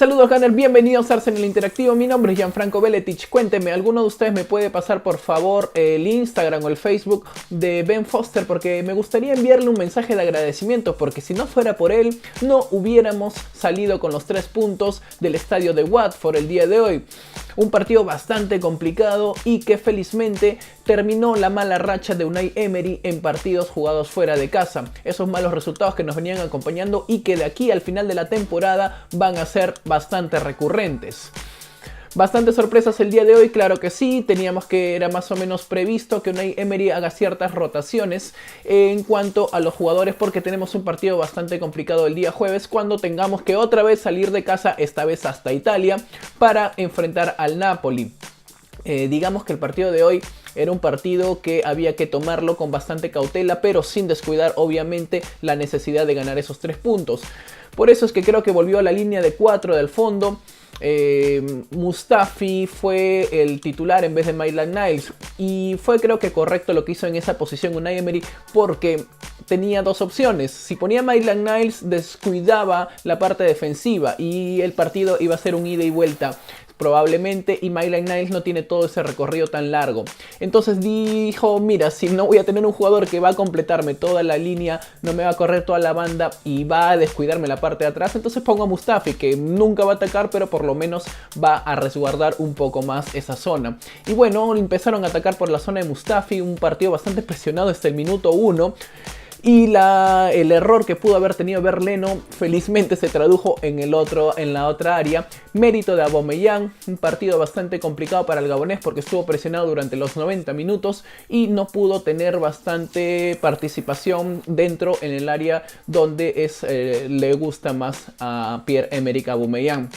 Saludos Gunner, bienvenidos a Arsenal Interactivo, mi nombre es Gianfranco Beletic. Cuénteme, ¿alguno de ustedes me puede pasar por favor el Instagram o el Facebook de Ben Foster? Porque me gustaría enviarle un mensaje de agradecimiento, porque si no fuera por él, no hubiéramos salido con los 3 puntos del estadio de Watford el día de hoy. Un partido bastante complicado y que felizmente terminó la mala racha de Unai Emery en partidos jugados fuera de casa. Esos malos resultados que nos venían acompañando y que de aquí al final de la temporada van a ser bastante recurrentes. Bastantes sorpresas el día de hoy, claro que sí, era más o menos previsto que Unai Emery haga ciertas rotaciones en cuanto a los jugadores, porque tenemos un partido bastante complicado el día jueves cuando tengamos que otra vez salir de casa, esta vez hasta Italia, para enfrentar al Napoli. Digamos que el partido de hoy era un partido que había que tomarlo con bastante cautela, pero sin descuidar obviamente la necesidad de ganar esos 3 puntos. Por eso es que creo que volvió a la línea de 4 del fondo. Mustafi fue el titular en vez de Maitland-Niles y fue creo que correcto lo que hizo en esa posición Unai Emery, porque tenía 2 opciones. Si ponía Maitland-Niles descuidaba la parte defensiva y el partido iba a ser un ida y vuelta probablemente, y Maitland-Niles no tiene todo ese recorrido tan largo. Entonces dijo, mira, si no voy a tener un jugador que va a completarme toda la línea, no me va a correr toda la banda y va a descuidarme la parte de atrás, entonces pongo a Mustafi, que nunca va a atacar, pero por lo menos va a resguardar un poco más esa zona. Y bueno, empezaron a atacar por la zona de Mustafi, un partido bastante presionado hasta el minuto 1. Y el error que pudo haber tenido Berleno felizmente se tradujo en la otra área. Mérito de Aubameyang, un partido bastante complicado para el gabonés porque estuvo presionado durante los 90 minutos y no pudo tener bastante participación dentro en el área donde le gusta más a Pierre-Emerick Aubameyang.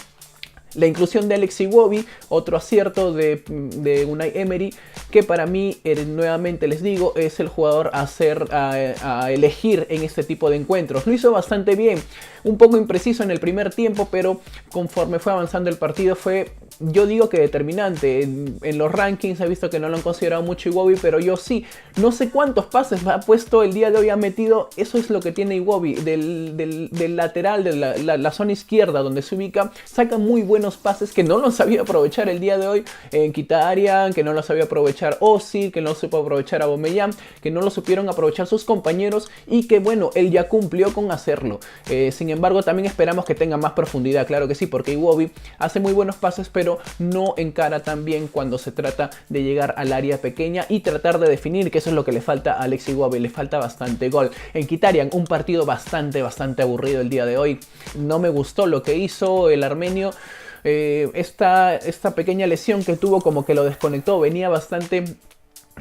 La inclusión de Alex Iwobi, otro acierto de Unai Emery, que para mí, nuevamente les digo, es el jugador a elegir en este tipo de encuentros. Lo hizo bastante bien, un poco impreciso en el primer tiempo, pero conforme fue avanzando el partido fue, yo digo que determinante. En los rankings he visto que no lo han considerado mucho Iwobi, pero yo sí. No sé cuántos pases ha puesto el día de hoy, ha metido. Eso es lo que tiene Iwobi, del lateral, de la zona izquierda donde se ubica, saca muy buenos pases que no los sabía aprovechar el día de hoy en Mkhitaryan, que no los sabía aprovechar Ozil, que no supo aprovechar a Aubameyang, que no lo supieron aprovechar sus compañeros y que bueno, él ya cumplió con hacerlo. Sin embargo, también esperamos que tenga más profundidad, claro que sí, porque Iwobi hace muy buenos pases, pero no encara tan bien cuando se trata de llegar al área pequeña y tratar de definir, que eso es lo que le falta a Alex Iwobi, le falta bastante gol. En Mkhitaryan, un partido bastante aburrido el día de hoy. No me gustó lo que hizo el armenio. Esta pequeña lesión que tuvo como que lo desconectó, venía bastante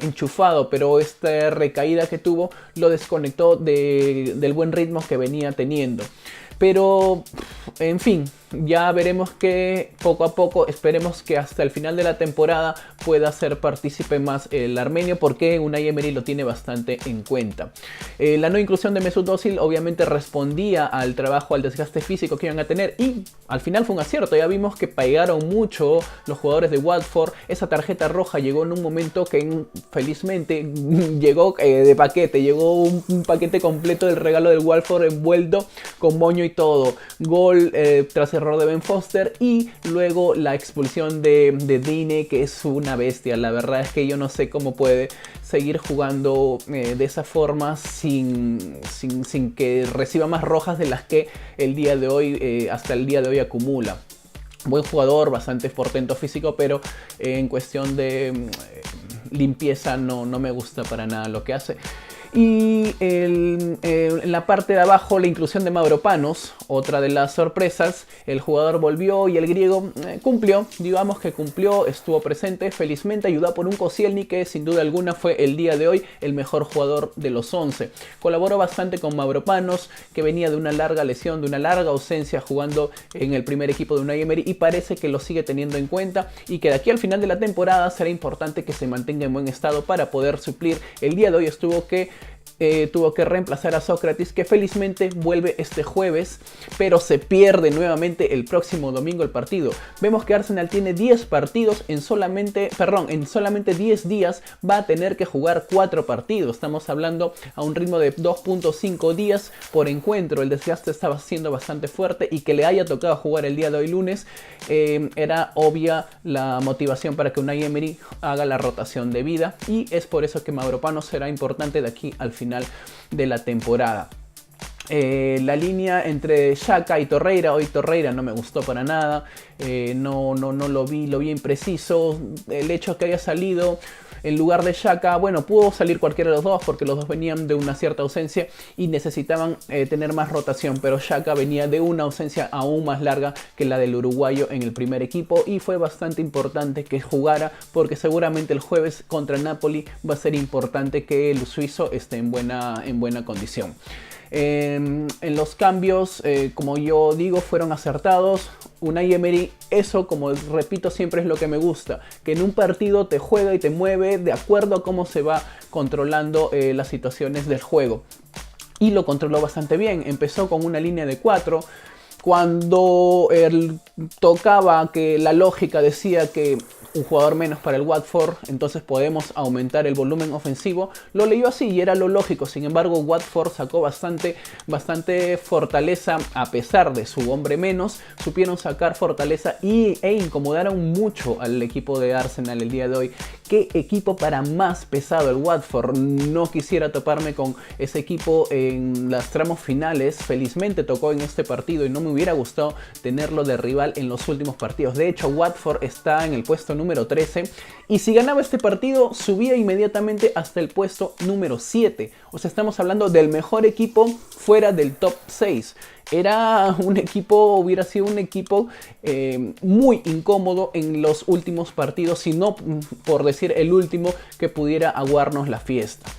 enchufado, pero esta recaída que tuvo lo desconectó del buen ritmo que venía teniendo. Pero, en fin, ya veremos que poco a poco, esperemos que hasta el final de la temporada pueda ser partícipe más el armenio, porque Unai Emery lo tiene bastante en cuenta. La no inclusión de Mesut Özil obviamente respondía al trabajo, al desgaste físico que iban a tener, y al final fue un acierto. Ya vimos que pegaron mucho los jugadores de Watford. Esa tarjeta roja llegó en un momento que felizmente llegó de paquete, llegó un paquete completo del regalo del Watford envuelto con moño y todo. Gol tras error de Ben Foster y luego la expulsión de Digne, que es una bestia. La verdad es que yo no sé cómo puede seguir jugando de esa forma sin que reciba más rojas de las que el día de hoy, hasta el día de hoy acumula. Buen jugador, bastante portento físico, pero en cuestión de limpieza no me gusta para nada lo que hace. Y en la parte de abajo, la inclusión de Mavropanos, otra de las sorpresas. El jugador volvió y el griego cumplió, digamos que cumplió, estuvo presente, felizmente ayudado por un Koscielny que sin duda alguna fue el día de hoy el mejor jugador de los 11. Colaboró bastante con Mavropanos, que venía de una larga lesión, de una larga ausencia jugando en el primer equipo de Unai Emery, y parece que lo sigue teniendo en cuenta y que de aquí al final de la temporada será importante que se mantenga en buen estado para poder suplir. El día de hoy estuvo que tuvo que reemplazar a Sócrates, que felizmente vuelve este jueves, pero se pierde nuevamente el próximo domingo el partido. Vemos que Arsenal tiene 10 partidos en solamente 10 días va a tener que jugar 4 partidos. Estamos hablando a un ritmo de 2.5 días por encuentro. El desgaste estaba siendo bastante fuerte y que le haya tocado jugar el día de hoy lunes era obvia la motivación para que Unai Emery haga la rotación debida, y es por eso que Mavropanos será importante de aquí al final de la temporada. La línea entre Xhaka y Torreira, hoy Torreira no me gustó para nada, no lo vi impreciso. El hecho que haya salido en lugar de Xhaka, bueno, pudo salir cualquiera de los dos porque los dos venían de una cierta ausencia y necesitaban tener más rotación, pero Xhaka venía de una ausencia aún más larga que la del uruguayo en el primer equipo, y fue bastante importante que jugara porque seguramente el jueves contra el Napoli va a ser importante que el suizo esté en buena condición. En los cambios, como yo digo, fueron acertados. Unai Emery, eso, como repito siempre, es lo que me gusta, que en un partido te juega y te mueve de acuerdo a cómo se va controlando las situaciones del juego, y lo controló bastante bien. Empezó con una línea de 4. Cuando tocaba que la lógica decía que un jugador menos para el Watford, entonces podemos aumentar el volumen ofensivo, lo leyó así y era lo lógico. Sin embargo, Watford sacó bastante fortaleza a pesar de su hombre menos. Supieron sacar fortaleza e incomodaron mucho al equipo de Arsenal el día de hoy. ¿Qué equipo para más pesado el Watford? No quisiera toparme con ese equipo en las tramos finales. Felizmente tocó en este partido y no me hubiera gustado tenerlo de rival en los últimos partidos. De hecho, Watford está en el puesto número 13 y si ganaba este partido subía inmediatamente hasta el puesto número 7. O sea, estamos hablando del mejor equipo fuera del top 6. Hubiera sido un equipo muy incómodo en los últimos partidos, si no por decir el último, que pudiera aguarnos la fiesta.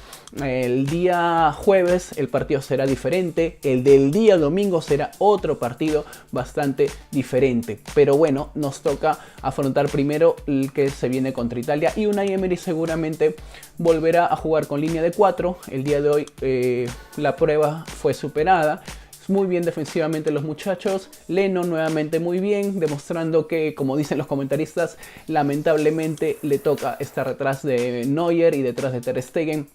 El día jueves el partido será diferente, el del día domingo será otro partido bastante diferente. Pero bueno, nos toca afrontar primero el que se viene contra Italia, y Unai Emery seguramente volverá a jugar con línea de 4. El día de hoy la prueba fue superada. Muy bien defensivamente los muchachos. Leno nuevamente muy bien, demostrando que, como dicen los comentaristas, lamentablemente le toca estar detrás de Neuer y detrás de Ter Stegen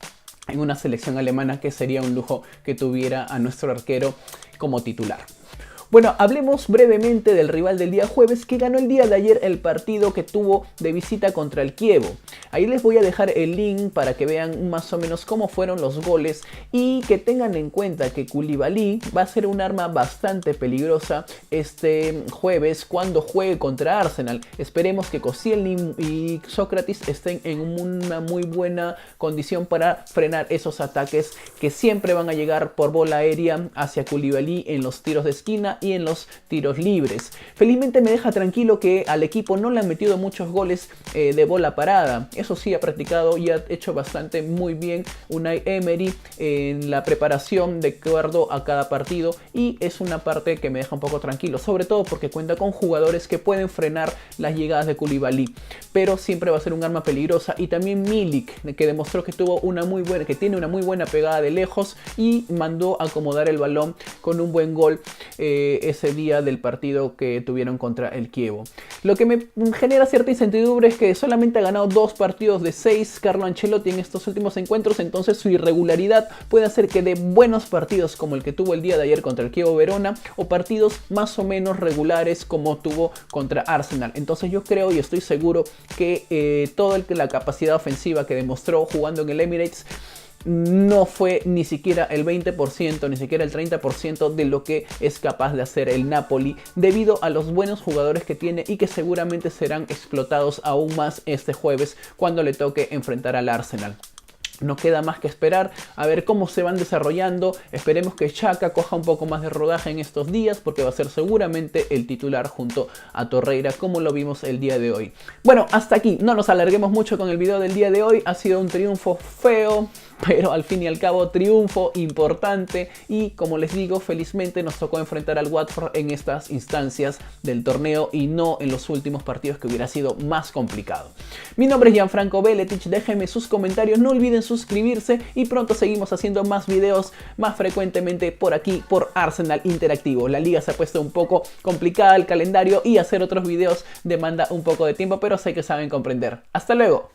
en una selección alemana, que sería un lujo que tuviera a nuestro arquero como titular. Bueno, hablemos brevemente del rival del día jueves, que ganó el día de ayer el partido que tuvo de visita contra el Chievo. Ahí les voy a dejar el link para que vean más o menos cómo fueron los goles, y que tengan en cuenta que Koulibaly va a ser un arma bastante peligrosa este jueves cuando juegue contra Arsenal. Esperemos que Koscielny y Sócrates estén en una muy buena condición para frenar esos ataques que siempre van a llegar por bola aérea hacia Koulibaly en los tiros de esquina y en los tiros libres. Felizmente me deja tranquilo que al equipo no le han metido muchos goles de bola parada. Eso sí, ha practicado y ha hecho bastante muy bien Unai Emery en la preparación de acuerdo a cada partido, y es una parte que me deja un poco tranquilo, sobre todo porque cuenta con jugadores que pueden frenar las llegadas de Koulibaly, pero siempre va a ser un arma peligrosa. Y también Milik, que demostró que tiene una muy buena pegada de lejos y mandó a acomodar el balón con un buen gol ese día del partido que tuvieron contra el Chievo. Lo que me genera cierta incertidumbre es que solamente ha ganado 2 partidos de 6 Carlo Ancelotti en estos últimos encuentros, entonces su irregularidad puede hacer que de buenos partidos como el que tuvo el día de ayer contra el Chievo Verona, o partidos más o menos regulares como tuvo contra Arsenal. Entonces yo creo y estoy seguro que toda la capacidad ofensiva que demostró jugando en el Emirates no fue ni siquiera el 20%, ni siquiera el 30% de lo que es capaz de hacer el Napoli, debido a los buenos jugadores que tiene y que seguramente serán explotados aún más este jueves cuando le toque enfrentar al Arsenal. No queda más que esperar a ver cómo se van desarrollando. Esperemos que Xhaka coja un poco más de rodaje en estos días, porque va a ser seguramente el titular junto a Torreira, como lo vimos el día de hoy. Bueno, hasta aquí. No nos alarguemos mucho con el video del día de hoy. Ha sido un triunfo feo, pero al fin y al cabo triunfo importante y como les digo, felizmente nos tocó enfrentar al Watford en estas instancias del torneo y no en los últimos partidos, que hubiera sido más complicado. Mi nombre es Gianfranco Beletic, déjenme sus comentarios, no olviden suscribirse y pronto seguimos haciendo más videos más frecuentemente por aquí, por Arsenal Interactivo. La liga se ha puesto un poco complicada, el calendario, y hacer otros videos demanda un poco de tiempo, pero sé que saben comprender. ¡Hasta luego!